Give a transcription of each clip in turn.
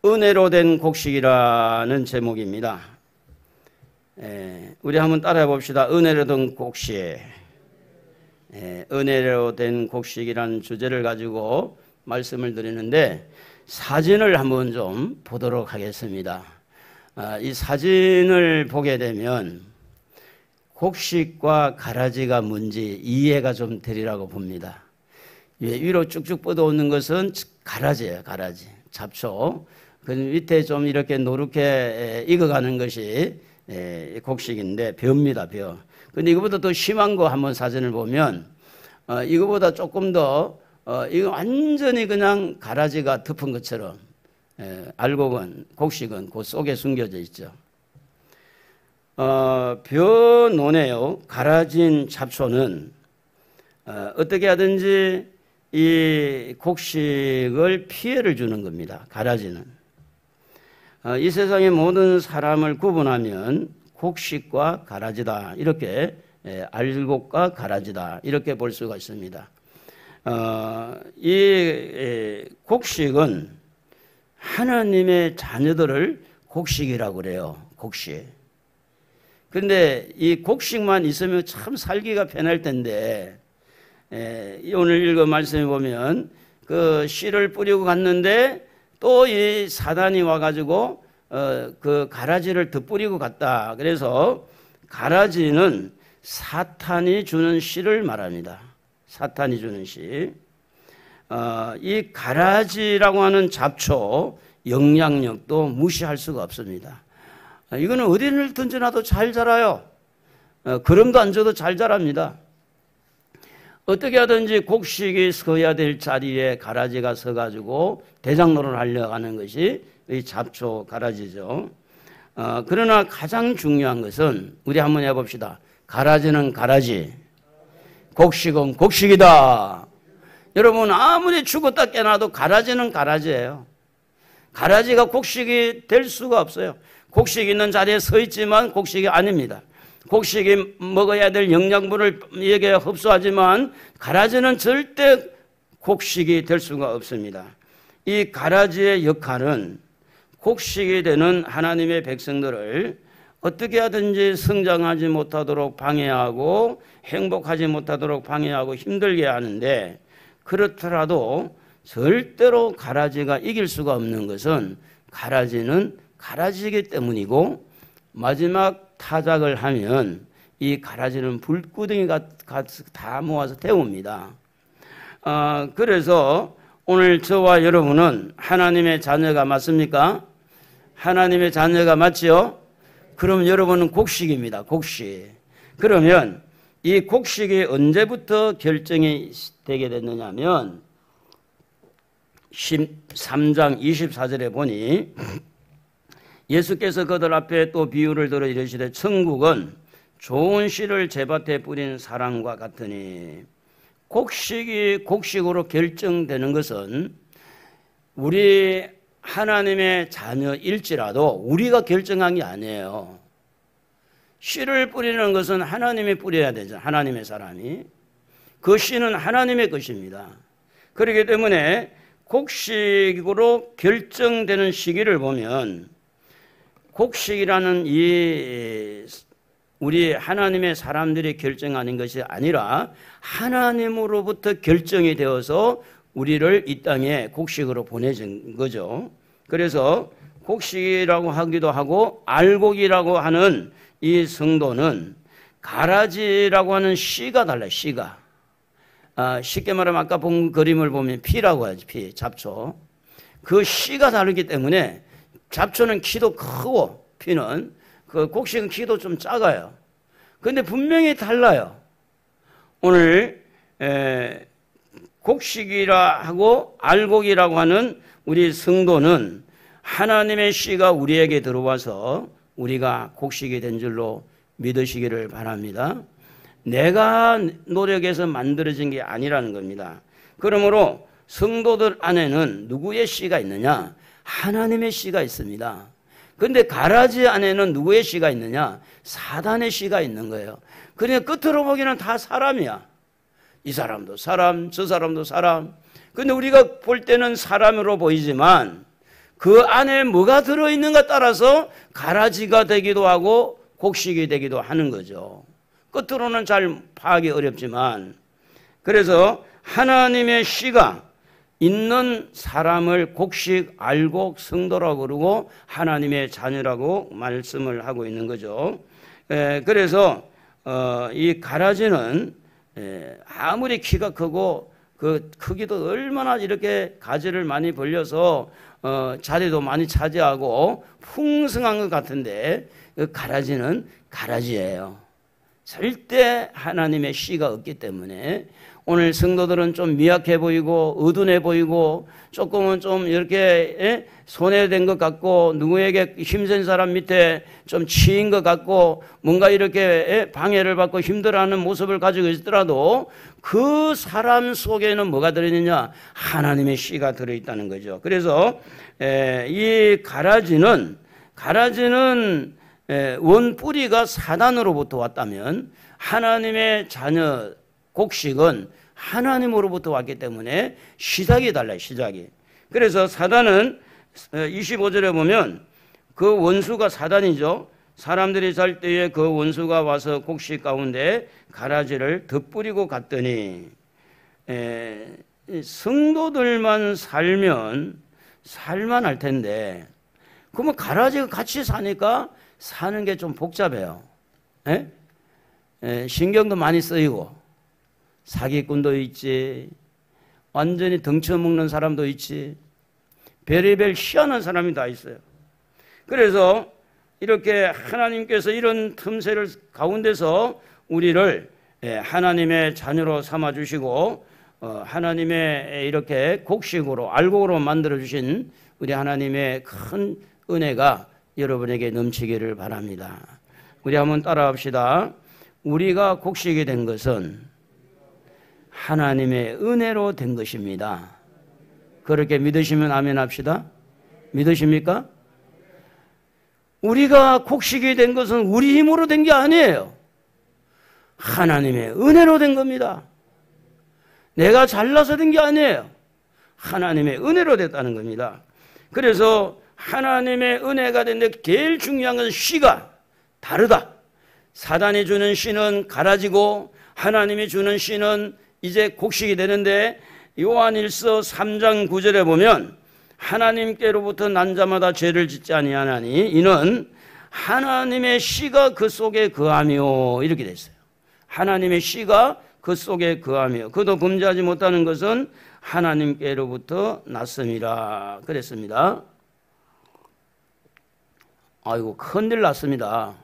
은혜로 된 곡식이라는 제목입니다. 우리 한번 따라해 봅시다. 은혜로 된 곡식. 은혜로 된 곡식이라는 주제를 가지고 말씀을 드리는데 사진을 한번 좀 보도록 하겠습니다. 이 사진을 보게 되면 곡식과 가라지가 뭔지 이해가 좀 되리라고 봅니다. 위로 쭉쭉 뻗어오는 것은 가라지예요. 가라지, 잡초. 그 밑에 좀 이렇게 노랗게 익어가는 것이 곡식인데 벼입니다. 벼. 근데 이거보다 더 심한 거 한번 사진을 보면 이거보다 조금 더 이거 완전히 그냥 가라지가 덮은 것처럼 알고 본 곡식은 그 속에 숨겨져 있죠. 벼 논에요 가라진 잡초는 어떻게 하든지 이 곡식을 피해를 주는 겁니다. 가라지는. 이 세상의 모든 사람을 구분하면 곡식과 가라지다 이렇게 알곡과 가라지다 이렇게 볼 수가 있습니다. 이 곡식은 하나님의 자녀들을 곡식이라고 그래요. 곡식. 그런데 이 곡식만 있으면 참 살기가 편할 텐데 오늘 읽은 말씀에 보면 그 씨를 뿌리고 갔는데 또 이 사단이 와가지고 그 가라지를 덧뿌리고 갔다. 그래서 가라지는 사탄이 주는 씨를 말합니다. 사탄이 주는 씨. 이 가라지라고 하는 잡초 영향력도 무시할 수가 없습니다. 이거는 어디를 던져놔도 잘 자라요. 거름도 안 줘도 잘 자랍니다. 어떻게 하든지 곡식이 서야 될 자리에 가라지가 서가지고 대장노를 하려고 하는 것이 이 잡초 가라지죠. 그러나 가장 중요한 것은 우리 한번 해봅시다. 가라지는 가라지, 곡식은 곡식이다. 여러분 아무리 죽었다 깨나도 가라지는 가라지예요. 가라지가 곡식이 될 수가 없어요. 곡식이 있는 자리에 서 있지만 곡식이 아닙니다. 곡식이 먹어야 될 영양분을 여기에 흡수하지만 가라지는 절대 곡식이 될 수가 없습니다. 이 가라지의 역할은 곡식이 되는 하나님의 백성들을 어떻게 하든지 성장하지 못하도록 방해하고 행복하지 못하도록 방해하고 힘들게 하는데 그렇더라도 절대로 가라지가 이길 수가 없는 것은 가라지는 가라지이기 때문이고 마지막 타작을 하면 이 가라지는 불구덩이가 다 모아서 태웁니다. 그래서 오늘 저와 여러분은 하나님의 자녀가 맞습니까? 하나님의 자녀가 맞지요? 그럼 여러분은 곡식입니다. 곡식. 그러면 이 곡식이 언제부터 결정이 되게 됐느냐 하면 13장 24절에 보니 예수께서 그들 앞에 또 비유를 들어 이르시되 천국은 좋은 씨를 제밭에 뿌린 사람과 같으니 곡식이 곡식으로 결정되는 것은 우리 하나님의 자녀일지라도 우리가 결정한 게 아니에요. 씨를 뿌리는 것은 하나님이 뿌려야 되죠. 하나님의 사람이. 그 씨는 하나님의 것입니다. 그렇기 때문에 곡식으로 결정되는 시기를 보면 곡식이라는 이 우리 하나님의 사람들이 결정하는 것이 아니라 하나님으로부터 결정이 되어서 우리를 이 땅에 곡식으로 보내준 거죠. 그래서 곡식이라고 하기도 하고 알곡이라고 하는 이 성도는 가라지라고 하는 씨가 달라요. 씨가. 쉽게 말하면 아까 본 그림을 보면 피라고 하지. 피, 잡초. 그 씨가 다르기 때문에 잡초는 키도 크고 피는 그 곡식은 키도 좀 작아요. 그런데 분명히 달라요. 오늘 곡식이라 하고 알곡이라고 하는 우리 성도는 하나님의 씨가 우리에게 들어와서 우리가 곡식이 된 줄로 믿으시기를 바랍니다. 내가 노력해서 만들어진 게 아니라는 겁니다. 그러므로 성도들 안에는 누구의 씨가 있느냐? 하나님의 씨가 있습니다. 그런데 가라지 안에는 누구의 씨가 있느냐? 사단의 씨가 있는 거예요. 그러니까 끝으로 보기에는 다 사람이야. 이 사람도 사람, 저 사람도 사람. 그런데 우리가 볼 때는 사람으로 보이지만 그 안에 뭐가 들어있는가 따라서 가라지가 되기도 하고 곡식이 되기도 하는 거죠. 끝으로는 잘 파악이 어렵지만, 그래서 하나님의 씨가 있는 사람을 곡식, 알곡, 성도라고 그러고 하나님의 자녀라고 말씀을 하고 있는 거죠. 그래서 이 가라지는 아무리 키가 크고 그 크기도 얼마나 이렇게 가지를 많이 벌려서 자리도 많이 차지하고 풍성한 것 같은데, 그 가라지는 가라지예요. 절대 하나님의 씨가 없기 때문에 오늘 성도들은 좀 미약해 보이고 어둔해 보이고 조금은 좀 이렇게 손해된 것 같고 누구에게 힘센 사람 밑에 좀 치인 것 같고 뭔가 이렇게 방해를 받고 힘들어하는 모습을 가지고 있더라도 그 사람 속에는 뭐가 들어있느냐? 하나님의 씨가 들어있다는 거죠. 그래서 이 가라지는 원 뿌리가 사단으로부터 왔다면 하나님의 자녀 곡식은 하나님으로부터 왔기 때문에 시작이 달라요. 시작이. 그래서 사단은 25절에 보면 그 원수가 사단이죠. 사람들이 살 때에 그 원수가 와서 곡식 가운데 가라지를 덧뿌리고 갔더니, 성도들만 살만할 텐데 그러면 가라지가 같이 사니까 사는 게 좀 복잡해요. 신경도 많이 쓰이고 사기꾼도 있지, 완전히 덩쳐먹는 사람도 있지, 별의별 희한한 사람이 다 있어요. 그래서 이렇게 하나님께서 이런 틈새를 가운데서 우리를 하나님의 자녀로 삼아주시고 하나님의 이렇게 곡식으로 알곡으로 만들어주신 우리 하나님의 큰 은혜가 여러분에게 넘치기를 바랍니다. 우리 한번 따라합시다. 우리가 곡식이 된 것은 하나님의 은혜로 된 것입니다. 그렇게 믿으시면 아멘 합시다. 믿으십니까? 우리가 곡식이 된 것은 우리 힘으로 된 게 아니에요. 하나님의 은혜로 된 겁니다. 내가 잘나서 된 게 아니에요. 하나님의 은혜로 됐다는 겁니다. 그래서 하나님의 은혜가 됐는데 제일 중요한 것은 씨가 다르다. 사단이 주는 씨는 가라지고 하나님이 주는 씨는 이제 곡식이 되는데, 요한일서 3장 9절에 보면 하나님께로부터 난 자마다 죄를 짓지 아니하나니 이는 하나님의 씨가 그 속에 거하며, 이렇게 됐어요. 하나님의 씨가 그 속에 거하며 그도 범죄하지 못하는 것은 하나님께로부터 났음이라 그랬습니다. 아이고, 큰일 났습니다.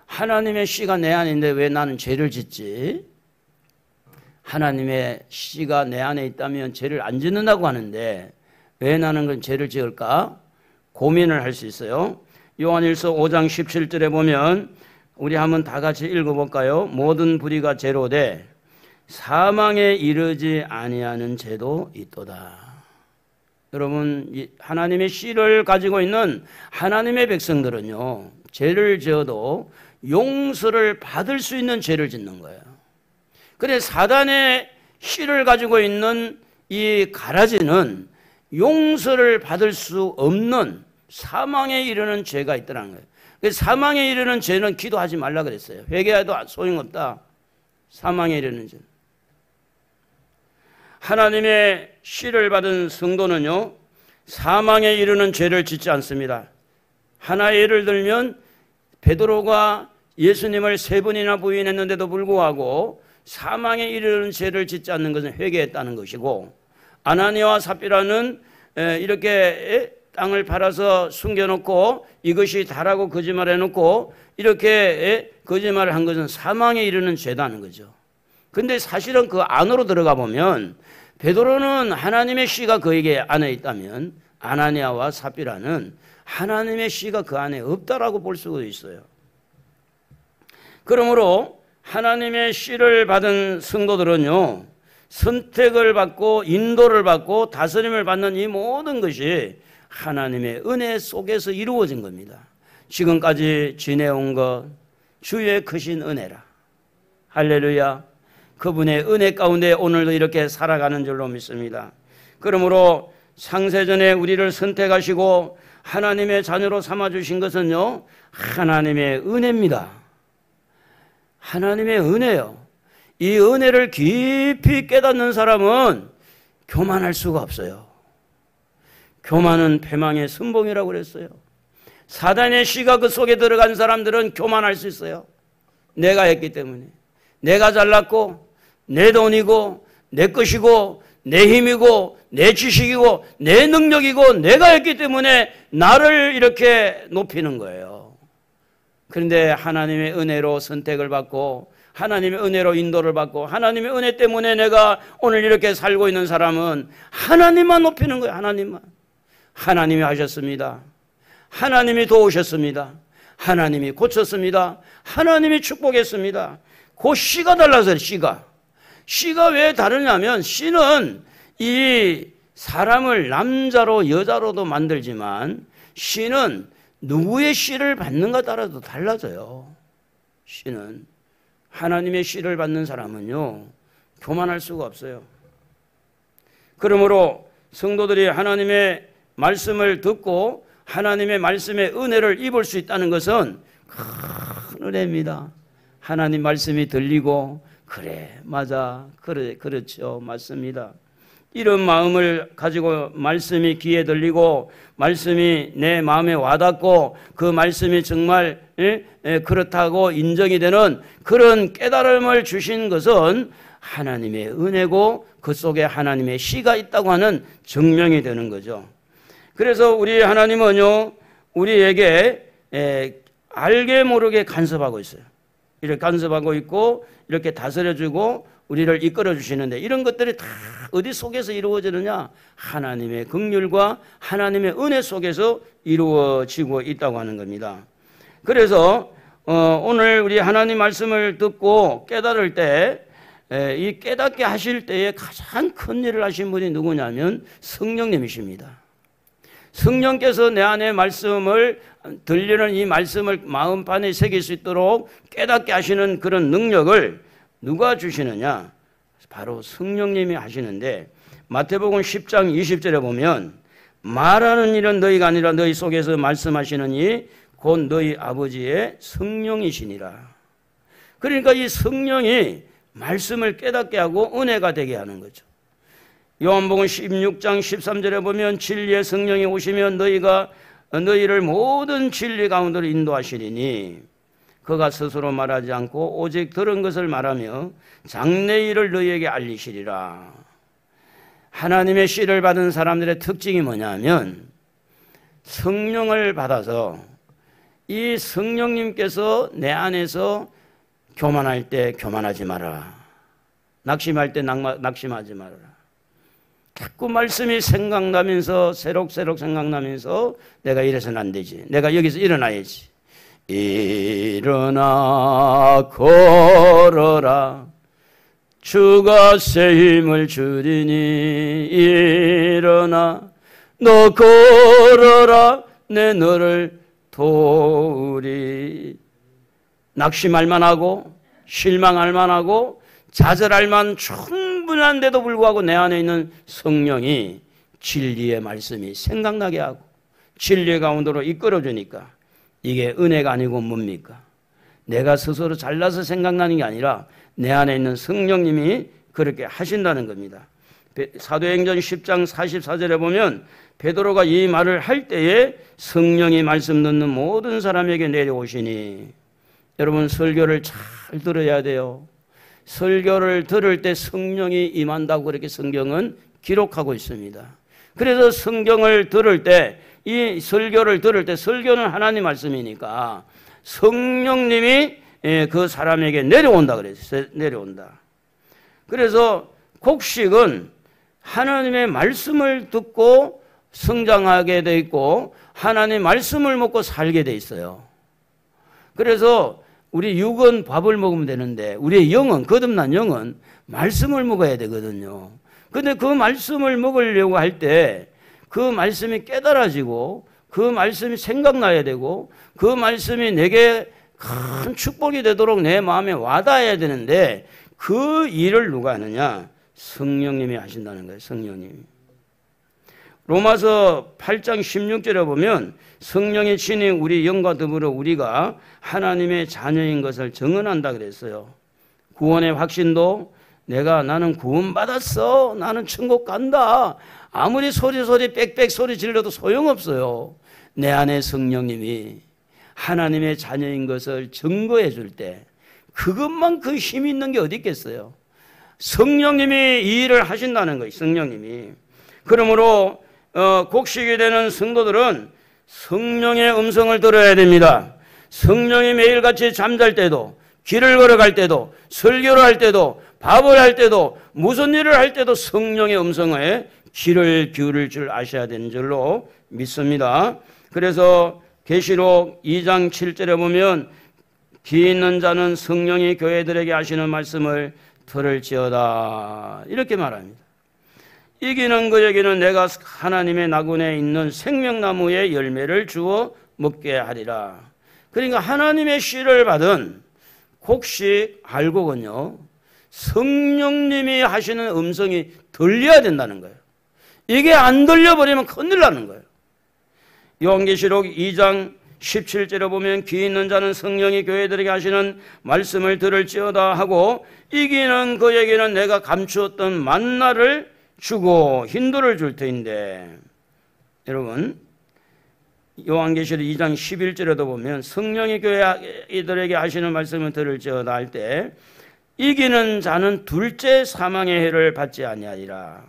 하나님의 씨가 내 안인데 왜 나는 죄를 짓지? 하나님의 씨가 내 안에 있다면 죄를 안 짓는다고 하는데 왜 나는 그 죄를 지을까? 고민을 할 수 있어요. 요한일서 5장 17절에 보면 우리 한번 다 같이 읽어볼까요? 모든 불의가 죄로되 사망에 이르지 아니하는 죄도 있도다. 여러분, 하나님의 씨를 가지고 있는 하나님의 백성들은요, 죄를 지어도 용서를 받을 수 있는 죄를 짓는 거예요. 그런데 사단의 씨를 가지고 있는 이 가라지는 용서를 받을 수 없는 사망에 이르는 죄가 있더라는 거예요. 그래서 사망에 이르는 죄는 기도하지 말라 그랬어요. 회개해도 소용없다. 사망에 이르는 죄. 하나님의 씨를 받은 성도는요, 사망에 이르는 죄를 짓지 않습니다. 하나의 예를 들면 베드로가 예수님을 3번이나 부인했는데도 불구하고 사망에 이르는 죄를 짓지 않는 것은 회개했다는 것이고, 아나니아와 삽비라는 이렇게 땅을 팔아서 숨겨놓고 이것이 다라고 거짓말해놓고 이렇게 거짓말을 한 것은 사망에 이르는 죄다는 거죠. 근데 사실은 그 안으로 들어가 보면 베드로는 하나님의 씨가 그에게 안에 있다면 아나니아와 삽비라는 하나님의 씨가 그 안에 없다라고 볼 수가 있어요. 그러므로 하나님의 씨를 받은 성도들은요, 선택을 받고 인도를 받고 다스림을 받는 이 모든 것이 하나님의 은혜 속에서 이루어진 겁니다. 지금까지 지내온 것 주의 크신 은혜라. 할렐루야. 그분의 은혜 가운데 오늘도 이렇게 살아가는 줄로 믿습니다. 그러므로 창세전에 우리를 선택하시고 하나님의 자녀로 삼아주신 것은요, 하나님의 은혜입니다. 하나님의 은혜요. 이 은혜를 깊이 깨닫는 사람은 교만할 수가 없어요. 교만은 패망의 선봉이라고 그랬어요. 사단의 씨가 그 속에 들어간 사람들은 교만할 수 있어요. 내가 했기 때문에. 내가 잘났고 내 돈이고 내 것이고 내 힘이고 내 지식이고 내 능력이고 내가 했기 때문에 나를 이렇게 높이는 거예요. 그런데 하나님의 은혜로 선택을 받고 하나님의 은혜로 인도를 받고 하나님의 은혜 때문에 내가 오늘 이렇게 살고 있는 사람은 하나님만 높이는 거예요. 하나님만. 하나님이 하셨습니다. 하나님이 도우셨습니다. 하나님이 고쳤습니다. 하나님이 축복했습니다. 그 씨가 달라서 씨가 왜 다르냐면 씨는 이 사람을 남자로 여자로도 만들지만 씨는 누구의 씨를 받는가 따라도 달라져요. 씨는 하나님의 씨를 받는 사람은요 교만할 수가 없어요. 그러므로 성도들이 하나님의 말씀을 듣고 하나님의 말씀의 은혜를 입을 수 있다는 것은 큰 은혜입니다. 하나님 말씀이 들리고 그래 맞아 그래 그렇죠 맞습니다. 이런 마음을 가지고 말씀이 귀에 들리고 말씀이 내 마음에 와닿고 그 말씀이 정말 그렇다고 인정이 되는 그런 깨달음을 주신 것은 하나님의 은혜고 그 속에 하나님의 씨가 있다고 하는 증명이 되는 거죠. 그래서 우리 하나님은요 우리에게 알게 모르게 간섭하고 있어요. 이렇게 간섭하고 있고 이렇게 다스려주고 우리를 이끌어 주시는데 이런 것들이 다 어디 속에서 이루어지느냐? 하나님의 긍휼과 하나님의 은혜 속에서 이루어지고 있다고 하는 겁니다. 그래서 오늘 우리 하나님 말씀을 듣고 깨달을 때 이 깨닫게 하실 때에 가장 큰 일을 하신 분이 누구냐면 성령님이십니다. 성령께서 내 안에 말씀을 들리는 이 말씀을 마음판에 새길 수 있도록 깨닫게 하시는 그런 능력을 누가 주시느냐? 바로 성령님이 하시는데 마태복음 10장 20절에 보면 말하는 일은 너희가 아니라 너희 속에서 말씀하시느니 곧 너희 아버지의 성령이시니라. 그러니까 이 성령이 말씀을 깨닫게 하고 은혜가 되게 하는 거죠. 요한복음 16장 13절에 보면 진리의 성령이 오시면 너희를 모든 진리 가운데로 인도하시리니 그가 스스로 말하지 않고 오직 들은 것을 말하며 장래일을 너희에게 알리시리라. 하나님의 씨를 받은 사람들의 특징이 뭐냐면 성령을 받아서 이 성령님께서 내 안에서 교만할 때 교만하지 마라. 낙심할 때 낙심하지 말아라. 자꾸 말씀이 생각나면서 새록새록 생각나면서 내가 이래서는 안 되지. 내가 여기서 일어나야지. 일어나 걸어라. 주가 새 힘을 주리니 일어나 너 걸어라. 내 너를 도우리. 낙심할 만하고 실망할 만하고 좌절할 만 충분한데도 불구하고 내 안에 있는 성령이 진리의 말씀이 생각나게 하고 진리의 가운데로 이끌어주니까 이게 은혜가 아니고 뭡니까? 내가 스스로 잘나서 생각나는 게 아니라 내 안에 있는 성령님이 그렇게 하신다는 겁니다. 사도행전 10장 44절에 보면 베드로가 이 말을 할 때에 성령이 말씀 듣는 모든 사람에게 내려오시니 여러분 설교를 잘 들어야 돼요. 설교를 들을 때 성령이 임한다고 그렇게 성경은 기록하고 있습니다. 그래서 성경을 들을 때 이 설교를 들을 때 설교는 하나님 말씀이니까 성령님이 그 사람에게 내려온다 그랬어요. 내려온다. 그래서 곡식은 하나님의 말씀을 듣고 성장하게 돼 있고 하나님의 말씀을 먹고 살게 돼 있어요. 그래서 우리 육은 밥을 먹으면 되는데 우리의 영은 거듭난 영은 말씀을 먹어야 되거든요. 그런데 그 말씀을 먹으려고 할 때 그 말씀이 깨달아지고 그 말씀이 생각나야 되고 그 말씀이 내게 큰 축복이 되도록 내 마음에 와닿아야 되는데 그 일을 누가 하느냐? 성령님이 하신다는 거예요. 성령님이. 로마서 8장 16절에 보면 성령이 친히 우리 영과 더불어 우리가 하나님의 자녀인 것을 증언한다 그랬어요. 구원의 확신도 나는 구원받았어, 나는 천국 간다, 아무리 소리 빽빽 소리 질러도 소용없어요. 내 안에 성령님이 하나님의 자녀인 것을 증거해 줄 때 그것만 그 힘 있는 게 어디 있겠어요. 성령님이 이 일을 하신다는 거예요. 성령님이. 그러므로 곡식이 되는 성도들은 성령의 음성을 들어야 됩니다. 성령이 매일같이 잠잘 때도, 길을 걸어갈 때도, 설교를 할 때도, 밥을 할 때도, 무슨 일을 할 때도 성령의 음성에 귀를 기울일 줄 아셔야 되는 줄로 믿습니다. 그래서 계시록 2장 7절에 보면 귀 있는 자는 성령이 교회들에게 하시는 말씀을 들을지어다 이렇게 말합니다. 이기는 그에게는 내가 하나님의 나군에 있는 생명나무의 열매를 주어 먹게 하리라. 그러니까 하나님의 씨를 받은 곡식 알곡은요, 성령님이 하시는 음성이 들려야 된다는 거예요. 이게 안 들려버리면 큰일 나는 거예요. 요한계시록 2장 17절에 보면 귀 있는 자는 성령이 교회들에게 하시는 말씀을 들을지어다 하고 이기는 그에게는 내가 감추었던 만나를 주고 흰돌을 줄 터인데, 여러분 요한계시록 2장 11절에도 보면 성령이 교회들에게 하시는 말씀을 들을지어다 할 때 이기는 자는 둘째 사망의 해를 받지 아니하리라.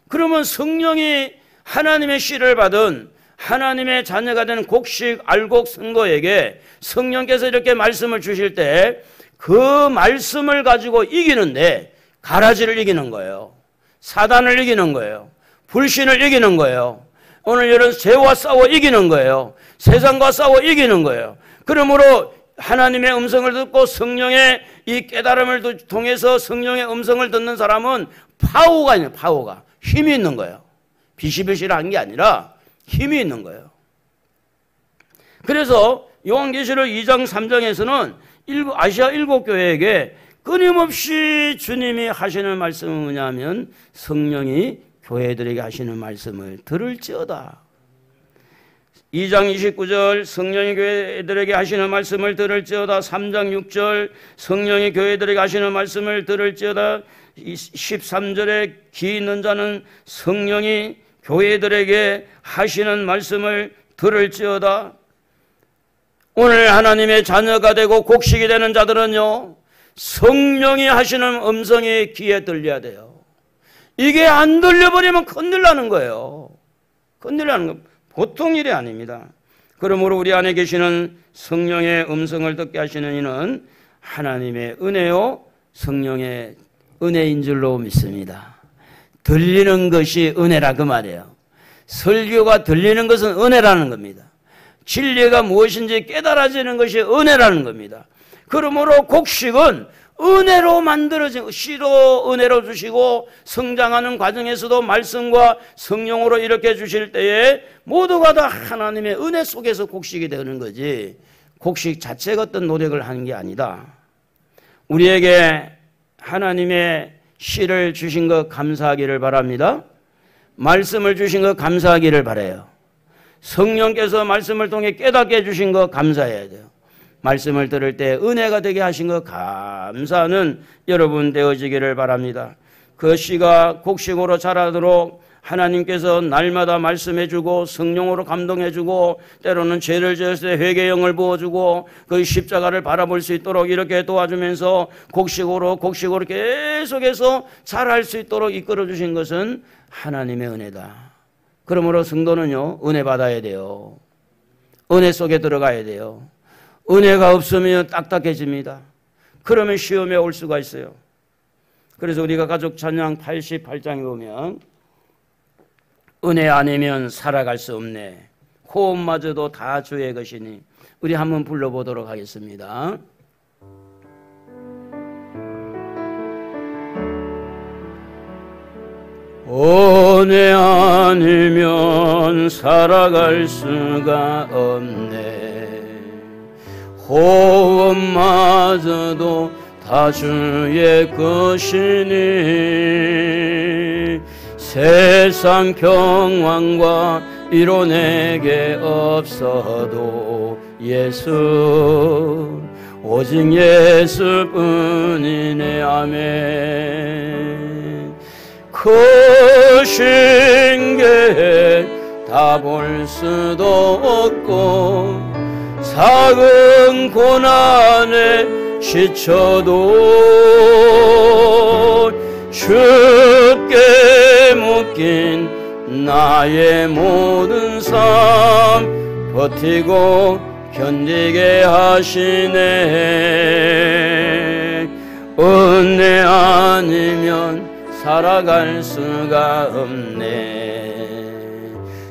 그러면 성령이 하나님의 씨를 받은 하나님의 자녀가 되는 곡식 알곡 성도에게 성령께서 이렇게 말씀을 주실 때 그 말씀을 가지고 이기는데 가라지를 이기는 거예요. 사단을 이기는 거예요. 불신을 이기는 거예요. 오늘 이런 죄와 싸워 이기는 거예요. 세상과 싸워 이기는 거예요. 그러므로 하나님의 음성을 듣고 성령의 이 깨달음을 통해서 성령의 음성을 듣는 사람은 파워가 있는, 파워가 힘이 있는 거예요. 비실비실한 게 아니라 힘이 있는 거예요. 그래서 요한계시록 2장 3장에서는 아시아 7교회에게 끊임없이 주님이 하시는 말씀은 뭐냐면 성령이 교회들에게 하시는 말씀을 들을지어다. 2장 29절 성령이 교회들에게 하시는 말씀을 들을지어다. 3장 6절 성령이 교회들에게 하시는 말씀을 들을지어다. 13절에 귀 있는 자는 성령이 교회들에게 하시는 말씀을 들을지어다. 오늘 하나님의 자녀가 되고 곡식이 되는 자들은요, 성령이 하시는 음성이 귀에 들려야 돼요. 이게 안 들려버리면 큰일 나는 거예요. 큰일 나는 거 보통 일이 아닙니다. 그러므로 우리 안에 계시는 성령의 음성을 듣게 하시는 이는 하나님의 은혜요 성령의 은혜인 줄로 믿습니다. 들리는 것이 은혜라 그 말이에요. 설교가 들리는 것은 은혜라는 겁니다. 진리가 무엇인지 깨달아지는 것이 은혜라는 겁니다. 그러므로 곡식은 은혜로 만들어진, 씨로 은혜로 주시고 성장하는 과정에서도 말씀과 성령으로 이렇게 주실 때에 모두가 다 하나님의 은혜 속에서 곡식이 되는 거지 곡식 자체가 어떤 노력을 하는 게 아니다. 우리에게 하나님의 씨를 주신 것 감사하기를 바랍니다. 말씀을 주신 것 감사하기를 바라요. 성령께서 말씀을 통해 깨닫게 해주신 것 감사해야 돼요. 말씀을 들을 때 은혜가 되게 하신 것 감사하는 여러분 되어지기를 바랍니다. 그 씨가 곡식으로 자라도록 하나님께서 날마다 말씀해주고 성령으로 감동해주고 때로는 죄를 지었을 때 회개의 영을 부어주고 그 십자가를 바라볼 수 있도록 이렇게 도와주면서 곡식으로 계속해서 자랄 수 있도록 이끌어주신 것은 하나님의 은혜다. 그러므로 성도는요, 은혜 받아야 돼요. 은혜 속에 들어가야 돼요. 은혜가 없으면 딱딱해집니다. 그러면 시험에 올 수가 있어요. 그래서 우리가 가족 찬양 88장에 보면 은혜 아니면 살아갈 수 없네. 호흡마저도 다 주의 것이니 우리 한번 불러보도록 하겠습니다. 은혜 아니면 살아갈 수가 없네. 호흡마저도 다 주의 것이니 세상 평안과 위로 내게 없어도 예수, 오직 예수뿐이네. 아멘. 크신 게 다 볼 수도 없고 작은 고난에 지쳐도 주께 묶인 나의 모든 삶 버티고 견디게 하시네. 은혜 아니면 살아갈 수가 없네.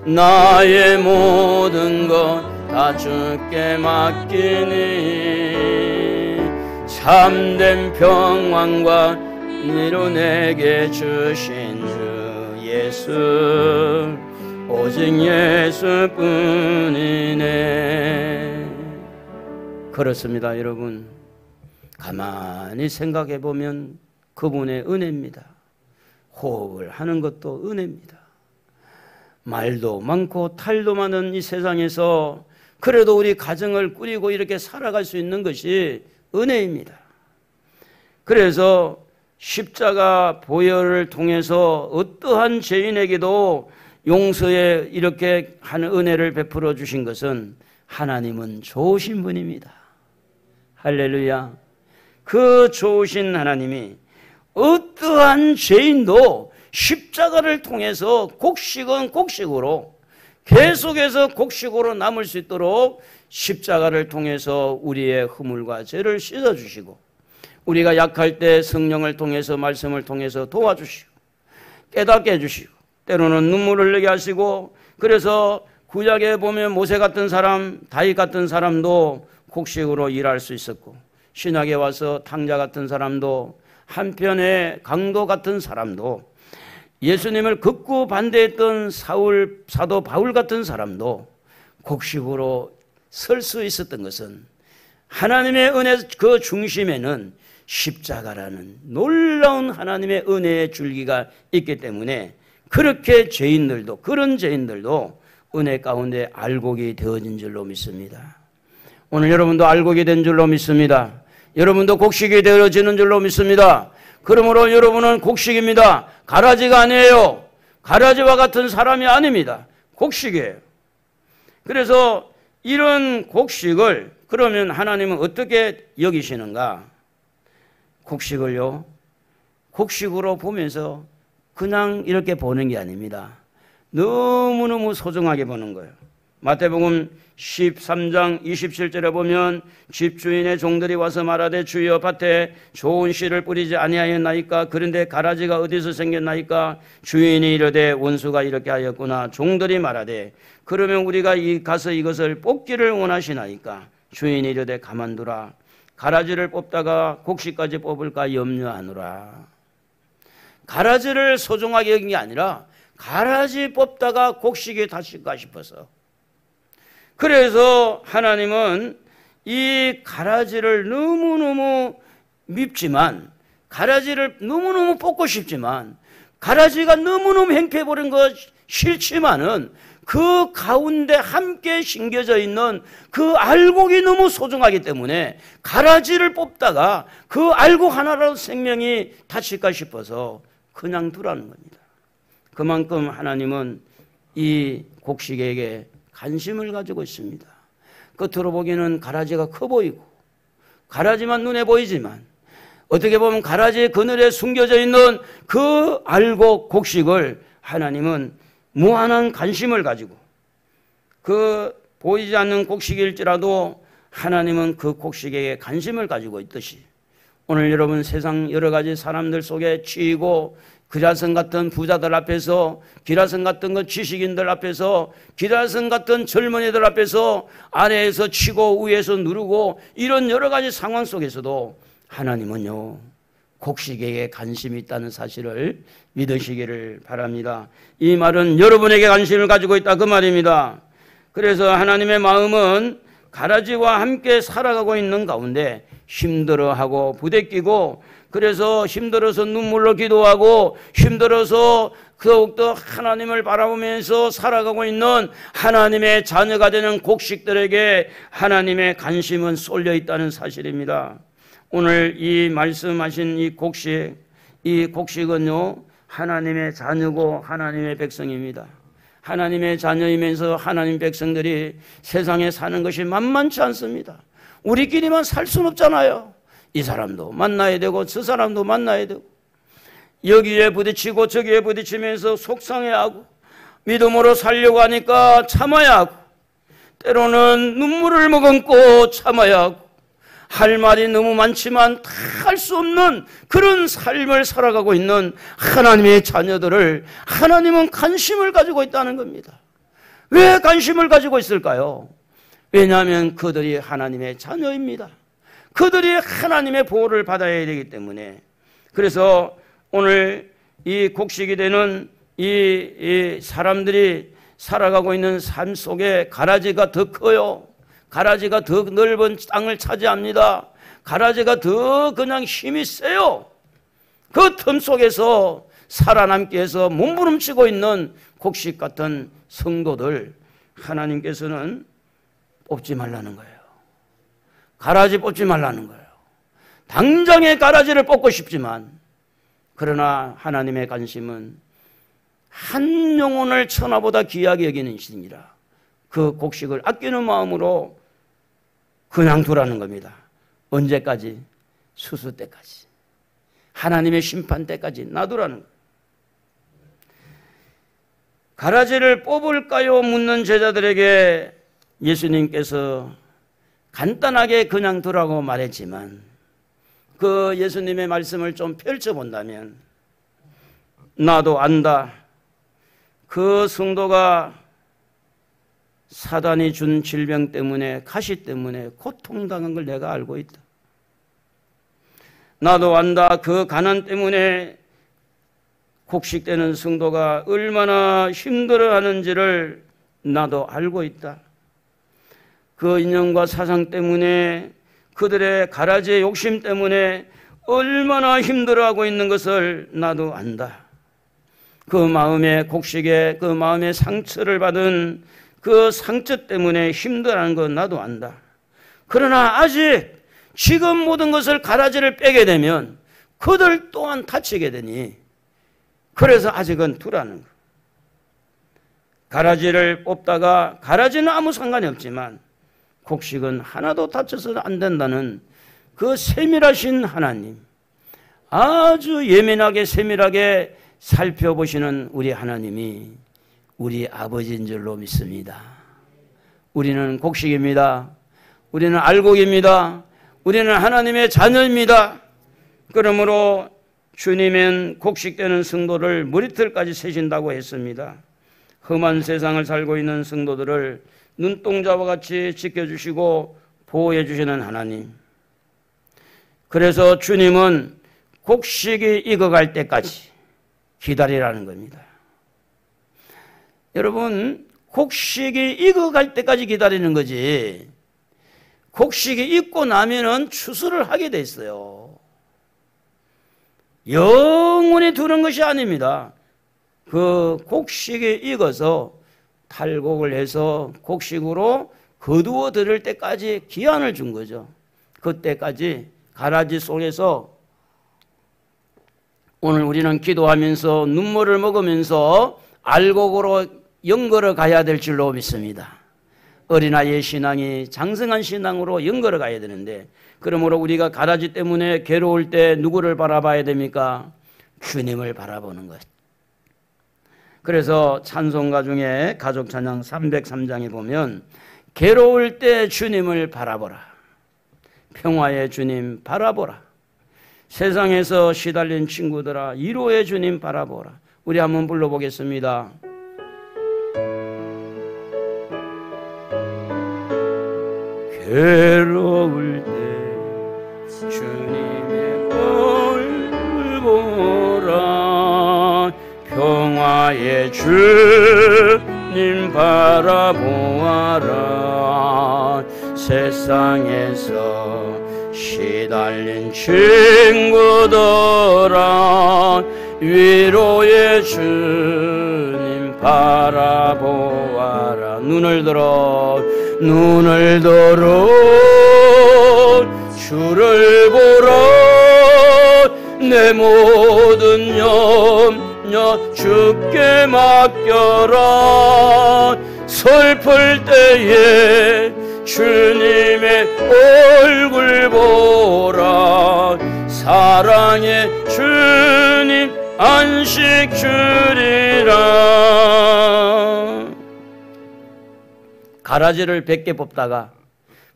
나의 모든 것 다 주께 맡기니 참된 평안과 위로 내게 주신 주 예수, 오직 예수뿐이네. 그렇습니다. 여러분, 가만히 생각해 보면 그분의 은혜입니다. 호흡을 하는 것도 은혜입니다. 말도 많고 탈도 많은 이 세상에서 그래도 우리 가정을 꾸리고 이렇게 살아갈 수 있는 것이 은혜입니다. 그래서 십자가 보혈을 통해서 어떠한 죄인에게도 용서에 이렇게 하는 은혜를 베풀어 주신 것은 하나님은 좋으신 분입니다. 할렐루야. 그 좋으신 하나님이 어떠한 죄인도 십자가를 통해서 곡식은 곡식으로 계속해서 곡식으로 남을 수 있도록 십자가를 통해서 우리의 허물과 죄를 씻어주시고, 우리가 약할 때 성령을 통해서 말씀을 통해서 도와주시고 깨닫게 해주시고 때로는 눈물을 흘리게 하시고, 그래서 구약에 보면 모세 같은 사람, 다윗 같은 사람도 곡식으로 일할 수 있었고, 신약에 와서 탕자 같은 사람도, 한편에 강도 같은 사람도, 예수님을 극구 반대했던 사도 바울 같은 사람도 곡식으로 설 수 있었던 것은 하나님의 은혜 그 중심에는 십자가라는 놀라운 하나님의 은혜의 줄기가 있기 때문에 그렇게 죄인들도, 그런 죄인들도 은혜 가운데 알곡이 되어진 줄로 믿습니다. 오늘 여러분도 알곡이 된 줄로 믿습니다. 여러분도 곡식이 되어지는 줄로 믿습니다. 그러므로 여러분은 곡식입니다. 가라지가 아니에요. 가라지와 같은 사람이 아닙니다. 곡식이에요. 그래서 이런 곡식을 그러면 하나님은 어떻게 여기시는가? 곡식을요, 곡식으로 보면서 그냥 이렇게 보는 게 아닙니다. 너무너무 소중하게 보는 거예요. 마태복음 13장 27절에 보면 집주인의 종들이 와서 말하되 주여 밭에 좋은 씨를 뿌리지 아니하였나이까? 그런데 가라지가 어디서 생겼나이까? 주인이 이르되 원수가 이렇게 하였구나. 종들이 말하되 그러면 우리가 가서 이것을 뽑기를 원하시나이까? 주인이 이르되 가만두라. 가라지를 뽑다가 곡식까지 뽑을까 염려하노라. 가라지를 소중하게 여긴 게 아니라 가라지 뽑다가 곡식이 다실까 싶어서, 그래서 하나님은 이 가라지를 너무너무 밉지만, 가라지를 너무너무 뽑고 싶지만, 가라지가 너무너무 행패해버린 것 싫지만은 그 가운데 함께 심겨져 있는 그 알곡이 너무 소중하기 때문에 가라지를 뽑다가 그 알곡 하나라도 생명이 다칠까 싶어서 그냥 두라는 겁니다. 그만큼 하나님은 이 곡식에게 관심을 가지고 있습니다. 겉으로 보기에는 가라지가 커 보이고 가라지만 눈에 보이지만 어떻게 보면 가라지 그늘에 숨겨져 있는 그 알곡 곡식을 하나님은 무한한 관심을 가지고, 그 보이지 않는 곡식일지라도 하나님은 그 곡식에게 관심을 가지고 있듯이 오늘 여러분 세상 여러 가지 사람들 속에 치이고 기라성 같은 부자들 앞에서, 기라성 같은 그 지식인들 앞에서, 기라성 같은 젊은이들 앞에서 아래에서 치고 위에서 누르고 이런 여러 가지 상황 속에서도 하나님은요 곡식에게 관심이 있다는 사실을 믿으시기를 바랍니다. 이 말은 여러분에게 관심을 가지고 있다 그 말입니다. 그래서 하나님의 마음은 가라지와 함께 살아가고 있는 가운데 힘들어하고 부대끼고, 그래서 힘들어서 눈물로 기도하고 힘들어서 더욱더 하나님을 바라보면서 살아가고 있는 하나님의 자녀가 되는 곡식들에게 하나님의 관심은 쏠려 있다는 사실입니다. 오늘 이 말씀하신 이 곡식은요, 하나님의 자녀고 하나님의 백성입니다. 하나님의 자녀이면서 하나님 백성들이 세상에 사는 것이 만만치 않습니다. 우리끼리만 살 수는 없잖아요. 이 사람도 만나야 되고 저 사람도 만나야 되고 여기에 부딪히고 저기에 부딪히면서 속상해하고 믿음으로 살려고 하니까 참아야 하고 때로는 눈물을 머금고 참아야 하고 할 말이 너무 많지만 다 할 수 없는 그런 삶을 살아가고 있는 하나님의 자녀들을 하나님은 관심을 가지고 있다는 겁니다. 왜 관심을 가지고 있을까요? 왜냐하면 그들이 하나님의 자녀입니다. 그들이 하나님의 보호를 받아야 되기 때문에. 그래서 오늘 이 곡식이 되는 이 사람들이 살아가고 있는 삶 속에 가라지가 더 커요. 가라지가 더 넓은 땅을 차지합니다. 가라지가 더 그냥 힘이 세요. 그 틈 속에서 살아남기 위해서 몸부림치고 있는 곡식 같은 성도들 하나님께서는 뽑지 말라는 거예요. 가라지 뽑지 말라는 거예요. 당장에 가라지를 뽑고 싶지만 그러나 하나님의 관심은 한 영혼을 천하보다 귀하게 여기는 신이라 그 곡식을 아끼는 마음으로 그냥 두라는 겁니다. 언제까지? 수수 때까지. 하나님의 심판 때까지 놔두라는 거예요. 가라지를 뽑을까요? 묻는 제자들에게 예수님께서 간단하게 그냥 두라고 말했지만 그 예수님의 말씀을 좀 펼쳐본다면 나도 안다. 그 성도가 사단이 준 질병 때문에 가시 때문에 고통당한 걸 내가 알고 있다. 나도 안다. 그 가난 때문에 곡식되는 성도가 얼마나 힘들어하는지를 나도 알고 있다. 그 인연과 사상 때문에 그들의 가라지의 욕심 때문에 얼마나 힘들어하고 있는 것을 나도 안다. 그 마음의 곡식에 그 마음의 상처를 받은 그 상처 때문에 힘들어하는 건 나도 안다. 그러나 아직 지금 모든 것을 가라지를 빼게 되면 그들 또한 다치게 되니 그래서 아직은 두라는 거. 가라지를 뽑다가 가라지는 아무 상관이 없지만 곡식은 하나도 다쳐서는 안 된다는 그 세밀하신 하나님, 아주 예민하게 세밀하게 살펴보시는 우리 하나님이 우리 아버지인 줄로 믿습니다. 우리는 곡식입니다. 우리는 알곡입니다. 우리는 하나님의 자녀입니다. 그러므로 주님은 곡식되는 성도를 머리털까지 세신다고 했습니다. 험한 세상을 살고 있는 성도들을 눈동자와 같이 지켜주시고 보호해 주시는 하나님. 그래서 주님은 곡식이 익어갈 때까지 기다리라는 겁니다. 여러분, 곡식이 익어갈 때까지 기다리는 거지 곡식이 익고 나면은 추수를 하게 돼 있어요. 영원히 두는 것이 아닙니다. 그 곡식이 익어서 탈곡을 해서 곡식으로 거두어 들을 때까지 기한을 준 거죠. 그때까지 가라지 속에서 오늘 우리는 기도하면서 눈물을 먹으면서 알곡으로 연걸어 가야 될 줄로 믿습니다. 어린아이의 신앙이 장성한 신앙으로 연걸어 가야 되는데 그러므로 우리가 가라지 때문에 괴로울 때 누구를 바라봐야 됩니까? 주님을 바라보는 것. 그래서 찬송가 중에 가족 찬양 303장에 보면 괴로울 때 주님을 바라보라. 평화의 주님 바라보라. 세상에서 시달린 친구들아 위로의 주님 바라보라. 우리 한번 불러보겠습니다. 괴로울 때 주님의 얼굴 보라. 평화의 주님 바라보아라. 세상에서 시달린 친구들아 위로의 주님 바라보아라. 눈을 들어 주를 보라. 내 모든 염려 주께 맡겨라. 슬플 때에 주님의 얼굴 보라. 사랑의 주님 안식 주리라. 가라지를 100개 뽑다가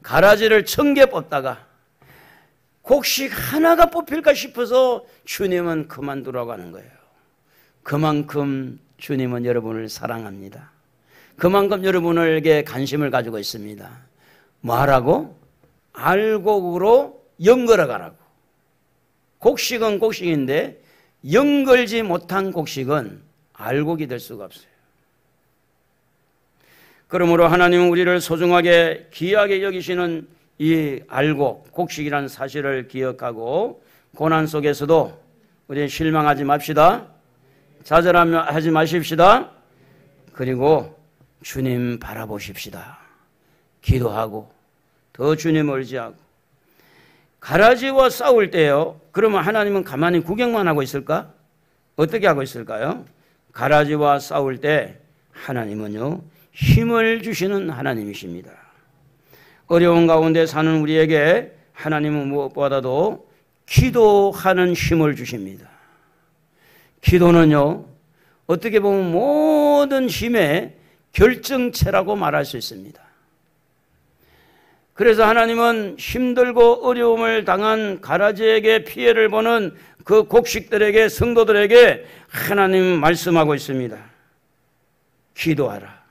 가라지를 1000개 뽑다가 곡식 하나가 뽑힐까 싶어서 주님은 그만두라고 하는 거예요. 그만큼 주님은 여러분을 사랑합니다. 그만큼 여러분에게 관심을 가지고 있습니다. 뭐하라고? 알곡으로 연걸어 가라고. 곡식은 곡식인데 연걸지 못한 곡식은 알곡이 될 수가 없어요. 그러므로 하나님은 우리를 소중하게 귀하게 여기시는 이 알곡, 곡식이라는 사실을 기억하고 고난 속에서도 우리 실망하지 맙시다. 좌절하지 마십시다. 그리고 주님 바라보십시다. 기도하고 더 주님을 의지하고. 가라지와 싸울 때요, 그러면 하나님은 가만히 구경만 하고 있을까? 어떻게 하고 있을까요? 가라지와 싸울 때 하나님은요, 힘을 주시는 하나님이십니다. 어려운 가운데 사는 우리에게 하나님은 무엇보다도 기도하는 힘을 주십니다. 기도는요, 어떻게 보면 모든 힘의 결정체라고 말할 수 있습니다. 그래서 하나님은 힘들고 어려움을 당한 가라지에게 피해를 보는 그 곡식들에게, 성도들에게 하나님 말씀하고 있습니다. 기도하라.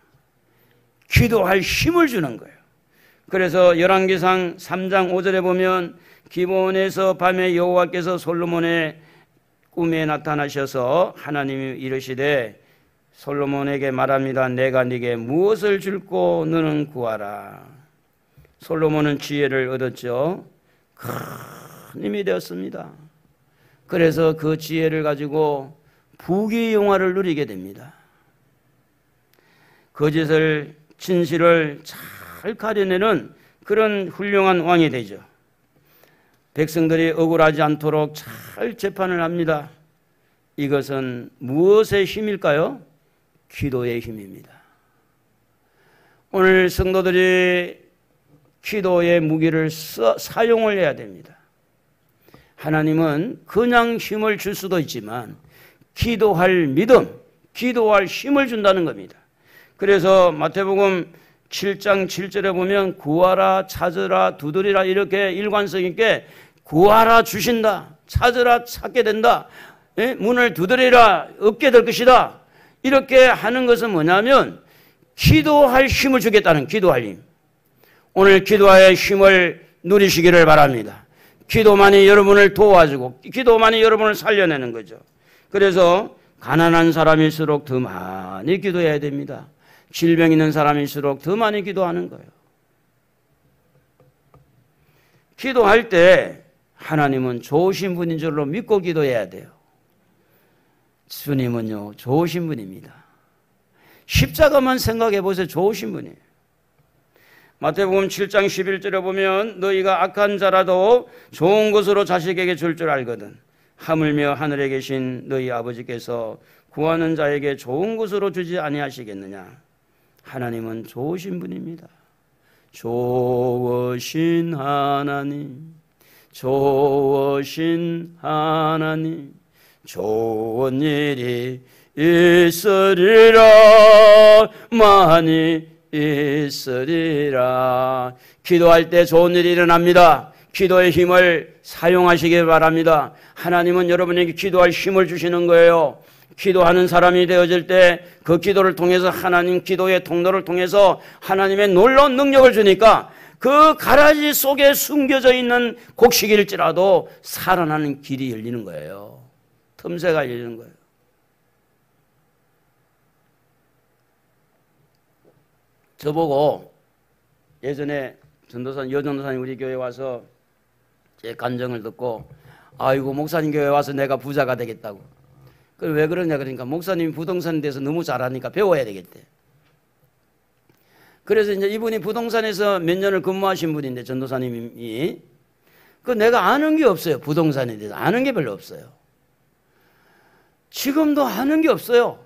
기도할 힘을 주는 거예요. 그래서 열왕기상 3장 5절에 보면 기브온에서 밤에 여호와께서 솔로몬의 꿈에 나타나셔서 하나님이 이르시되 솔로몬에게 말합니다. 내가 네게 무엇을 줄고 너는 구하라. 솔로몬은 지혜를 얻었죠. 큰 힘이 되었습니다. 그래서 그 지혜를 가지고 부귀영화를 누리게 됩니다. 거짓을 진실을 잘 가려내는 그런 훌륭한 왕이 되죠. 백성들이 억울하지 않도록 잘 재판을 합니다. 이것은 무엇의 힘일까요? 기도의 힘입니다. 오늘 성도들이 기도의 무기를 사용을 해야 됩니다. 하나님은 그냥 힘을 줄 수도 있지만 기도할 믿음, 기도할 힘을 준다는 겁니다. 그래서 마태복음 7장 7절에 보면 구하라, 찾으라, 두드리라 이렇게 일관성 있게 구하라 주신다, 찾으라 찾게 된다, 문을 두드리라 얻게 될 것이다. 이렇게 하는 것은 뭐냐면 기도할 힘을 주겠다는, 기도할 힘. 오늘 기도의 힘을 누리시기를 바랍니다. 기도만이 여러분을 도와주고 기도만이 여러분을 살려내는 거죠. 그래서 가난한 사람일수록 더 많이 기도해야 됩니다. 질병 있는 사람일수록 더 많이 기도하는 거예요. 기도할 때 하나님은 좋으신 분인 줄로 믿고 기도해야 돼요. 주님은요, 좋으신 분입니다. 십자가만 생각해 보세요. 좋으신 분이에요. 마태복음 7장 11절에 보면 너희가 악한 자라도 좋은 것으로 자식에게 줄 알거든 하물며 하늘에 계신 너희 아버지께서 구하는 자에게 좋은 것으로 주지 아니하시겠느냐. 하나님은 좋으신 분입니다. 좋으신 하나님, 좋으신 하나님, 좋은 일이 있으리라, 많이 있으리라. 기도할 때 좋은 일이 일어납니다. 기도의 힘을 사용하시기 바랍니다. 하나님은 여러분에게 기도할 힘을 주시는 거예요. 기도하는 사람이 되어질 때 그 기도를 통해서 하나님 기도의 통로를 통해서 하나님의 놀라운 능력을 주니까 그 가라지 속에 숨겨져 있는 곡식일지라도 살아나는 길이 열리는 거예요. 틈새가 열리는 거예요. 저보고 예전에 여전도사님 우리 교회 와서 제 간증을 듣고 아이고 목사님 교회 와서 내가 부자가 되겠다고 왜 그러냐 그러니까 목사님이 부동산에 대해서 너무 잘하니까 배워야 되겠대. 그래서 이제 이분이 부동산에서 몇 년을 근무하신 분인데, 전도사님이, 내가 아는 게 없어요. 부동산에 대해서 아는 게 별로 없어요. 지금도 아는 게 없어요.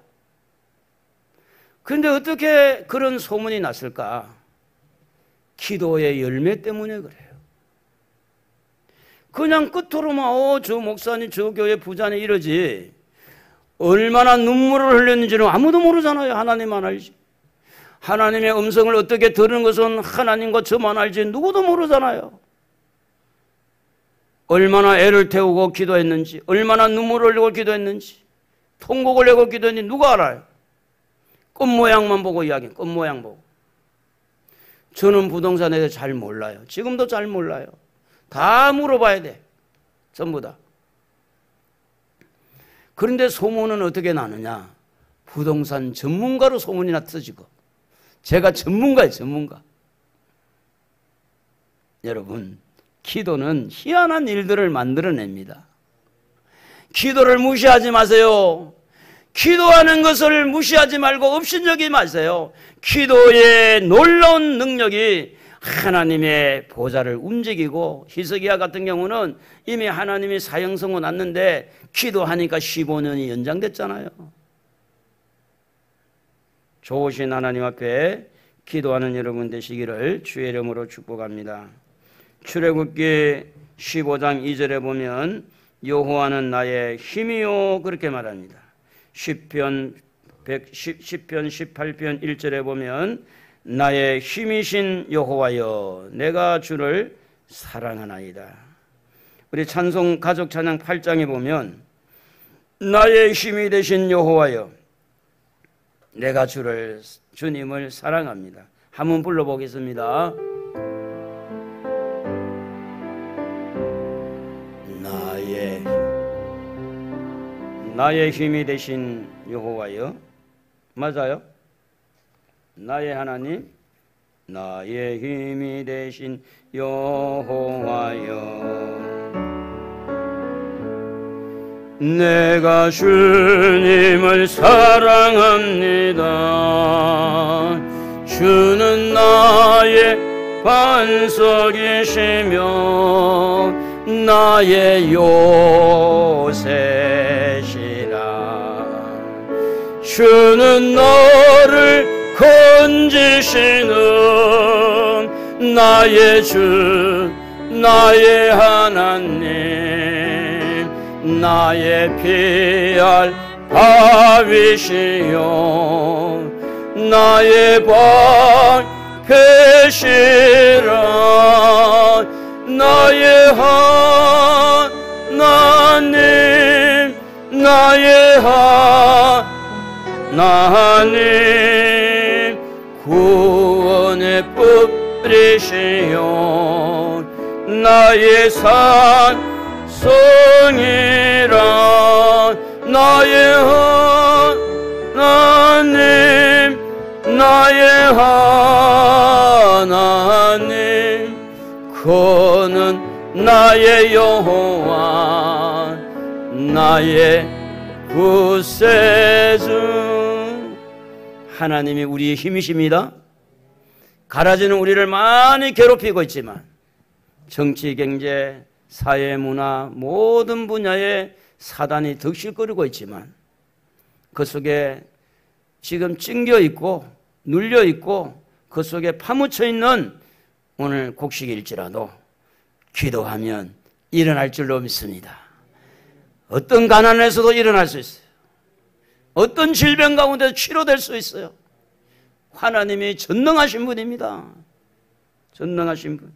그런데 어떻게 그런 소문이 났을까? 기도의 열매 때문에 그래요. 그냥 끝으로만 저 목사님 저 교회 부자네 이러지, 얼마나 눈물을 흘렸는지는 아무도 모르잖아요. 하나님만 알지. 하나님의 음성을 어떻게 들은 것은 하나님과 저만 알지 누구도 모르잖아요. 얼마나 애를 태우고 기도했는지, 얼마나 눈물을 흘리고 기도했는지, 통곡을 내고 기도했는지 누가 알아요? 끝모양만 보고 이야기해요. 끝모양 보고. 저는 부동산에 대해서 잘 몰라요. 지금도 잘 몰라요. 다 물어봐야 돼. 전부 다. 그런데 소문은 어떻게 나느냐? 부동산 전문가로 소문이 터지고. 제가 전문가예요. 전문가. 여러분, 기도는 희한한 일들을 만들어냅니다. 기도를 무시하지 마세요. 기도하는 것을 무시하지 말고 업신여기지 마세요. 기도의 놀라운 능력이 하나님의 보좌를 움직이고, 히스기야 같은 경우는 이미 하나님이 사형 선고 났는데 기도하니까 15년이 연장됐잖아요. 좋으신 하나님 앞에 기도하는 여러분 되시기를 주의 이름으로 축복합니다. 출애굽기 15장 2절에 보면 여호와는 나의 힘이요 그렇게 말합니다. 시편 18편 1절에 보면 나의 힘이신 여호와여 내가 주를 사랑하나이다. 우리 찬송 가족 찬양 8장에 보면 나의 힘이 되신 여호와여 내가 주님을 사랑합니다. 한번 불러보겠습니다. 나의 힘이 되신 여호와여. 맞아요? 나의 하나님, 나의 힘이 되신 여호와여 내가 주님을 사랑합니다. 주는 나의 반석이시며 나의 요새시라. 주는 너를 건지시는 나의 주 나의 하나님 나의 피할 바위시요 나의 방패시라. 나의 하나님 나의 하나님 구원의 뿌리시요 나의 산성이라. 나의 하나님 나의 하나님 그는 나의 여호와 나의 구세주. 하나님이 우리의 힘이십니다. 가라지는 우리를 많이 괴롭히고 있지만 정치, 경제, 사회, 문화 모든 분야에 사단이 득실거리고 있지만 그 속에 지금 찡겨 있고 눌려 있고 그 속에 파묻혀 있는 오늘 곡식일지라도 기도하면 일어날 줄로 믿습니다. 어떤 가난에서도 일어날 수 있어요. 어떤 질병 가운데서 치료될 수 있어요. 하나님이 전능하신 분입니다. 전능하신 분.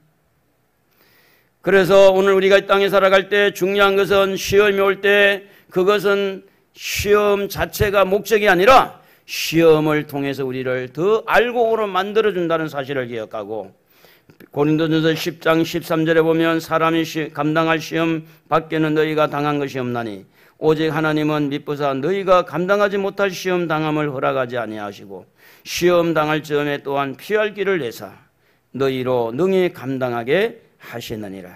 그래서 오늘 우리가 이 땅에 살아갈 때 중요한 것은 시험이 올 때 그것은 시험 자체가 목적이 아니라 시험을 통해서 우리를 더 알곡으로 만들어준다는 사실을 기억하고 고린도전서 10장 13절에 보면 사람이 감당할 시험 밖에는 너희가 당한 것이 없나니 오직 하나님은 미쁘사 너희가 감당하지 못할 시험 당함을 허락하지 아니하시고 시험 당할 즈음에 또한 피할 길을 내사 너희로 능히 감당하게 하시느니라.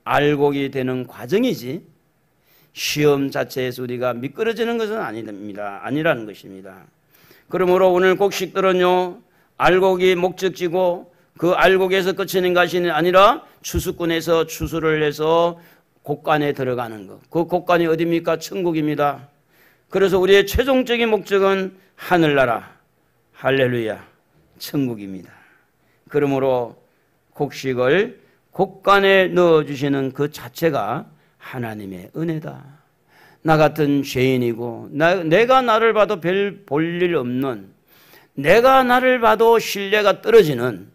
알곡이 되는 과정이지 시험 자체에서 우리가 미끄러지는 것은 아니라는 것입니다. 그러므로 오늘 곡식들은요, 알곡이 목적지고 그 알곡에서 그치는 것이 아니라 추수꾼에서 추수를 해서 곡간에 들어가는 것. 그 곡간이 어디입니까? 천국입니다. 그래서 우리의 최종적인 목적은 하늘나라, 할렐루야, 천국입니다. 그러므로 곡식을 곡간에 넣어주시는 그 자체가 하나님의 은혜다. 나 같은 죄인이고 내가 나를 봐도 별 볼 일 없는, 내가 나를 봐도 신뢰가 떨어지는,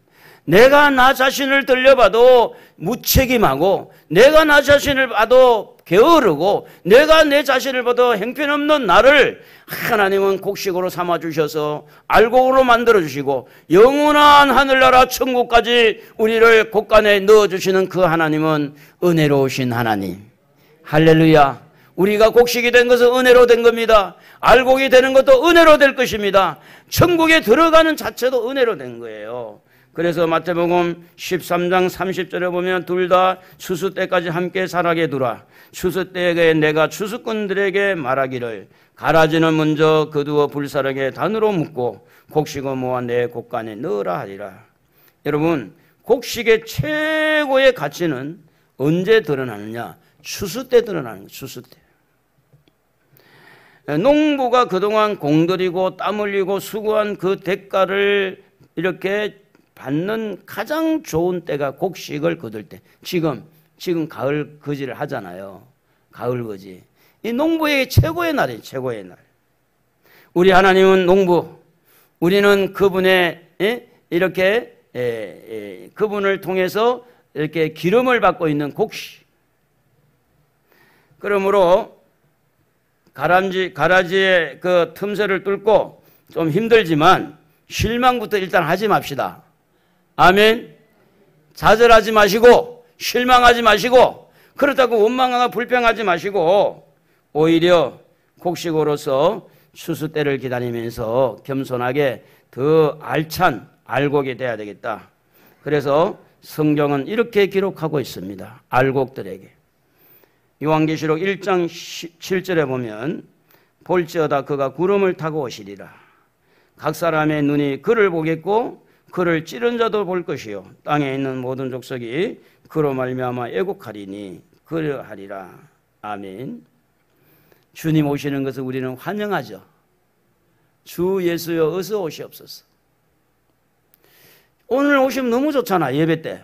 내가 나 자신을 들려봐도 무책임하고, 내가 나 자신을 봐도 게으르고, 내가 내 자신을 봐도 형편없는 나를 하나님은 곡식으로 삼아주셔서 알곡으로 만들어주시고 영원한 하늘나라 천국까지 우리를 곡간에 넣어주시는 그 하나님은 은혜로우신 하나님. 할렐루야. 우리가 곡식이 된 것은 은혜로 된 겁니다. 알곡이 되는 것도 은혜로 될 것입니다. 천국에 들어가는 자체도 은혜로 된 거예요. 그래서 마태복음 13장 30절에 보면 둘 다 추수 때까지 함께 살아게 두라. 추수 때에 내가 추수꾼들에게 말하기를 가라지는 먼저 거두어 불사르게 단으로 묶고 곡식을 모아 내 곡간에 넣으라 하리라. 여러분, 곡식의 최고의 가치는 언제 드러나느냐? 추수 때 드러나는 거예요. 추수 때. 농부가 그동안 공들이고 땀 흘리고 수고한 그 대가를 이렇게 받는 가장 좋은 때가 곡식을 거둘 때. 지금 가을 거지를 하잖아요. 가을 거지. 이 농부의 최고의 날이에요. 최고의 날. 우리 하나님은 농부. 우리는 그분의 이렇게 그분을 통해서 이렇게 기름을 받고 있는 곡식. 그러므로 가라지의 그 틈새를 뚫고 좀 힘들지만 실망부터 일단 하지 맙시다. 아멘. 좌절하지 마시고 실망하지 마시고 그렇다고 원망하거나 불평하지 마시고 오히려 곡식으로서 추수 때를 기다리면서 겸손하게 더 알찬 알곡이 돼야 되겠다. 그래서 성경은 이렇게 기록하고 있습니다. 알곡들에게. 요한계시록 1장 7절에 보면 볼지어다 그가 구름을 타고 오시리라. 각 사람의 눈이 그를 보겠고 그를 찌른 자도 볼 것이요 땅에 있는 모든 족속이 그로 말미암아 애곡하리니 그러하리라. 아멘. 주님 오시는 것을 우리는 환영하죠. 주 예수여 어서 오시옵소서. 오늘 오시면 너무 좋잖아. 예배 때.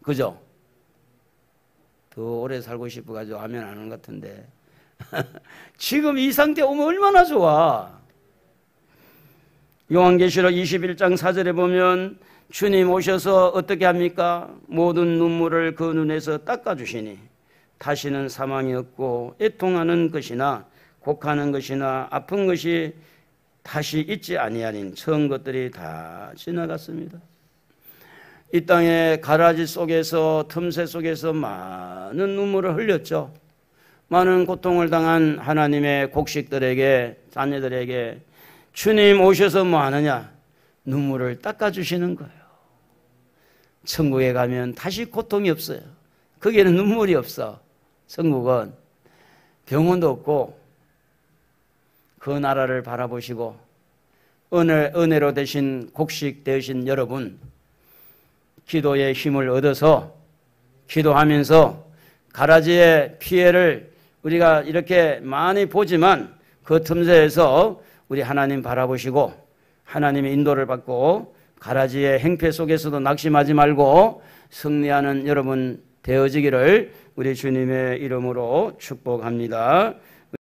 그죠? 더 오래 살고 싶어가지고 하면 안 하는 것 같은데 지금 이 상태 오면 얼마나 좋아. 요한계시록 21장 4절에 보면 주님 오셔서 어떻게 합니까? 모든 눈물을 그 눈에서 닦아주시니 다시는 사망이 없고 애통하는 것이나 곡하는 것이나 아픈 것이 다시 있지 아니하니 처음 것들이 다 지나갔습니다. 이 땅의 가라지 속에서 틈새 속에서 많은 눈물을 흘렸죠. 많은 고통을 당한 하나님의 곡식들에게 자녀들에게 주님 오셔서 뭐 하느냐? 눈물을 닦아주시는 거예요. 천국에 가면 다시 고통이 없어요. 거기에는 눈물이 없어. 천국은 병원도 없고 그 나라를 바라보시고 은혜로 되신 곡식 되신 여러분 기도의 힘을 얻어서 기도하면서 가라지의 피해를 우리가 이렇게 많이 보지만 그 틈새에서 우리 하나님 바라보시고 하나님의 인도를 받고 가라지의 행패 속에서도 낙심하지 말고 승리하는 여러분 되어지기를 우리 주님의 이름으로 축복합니다.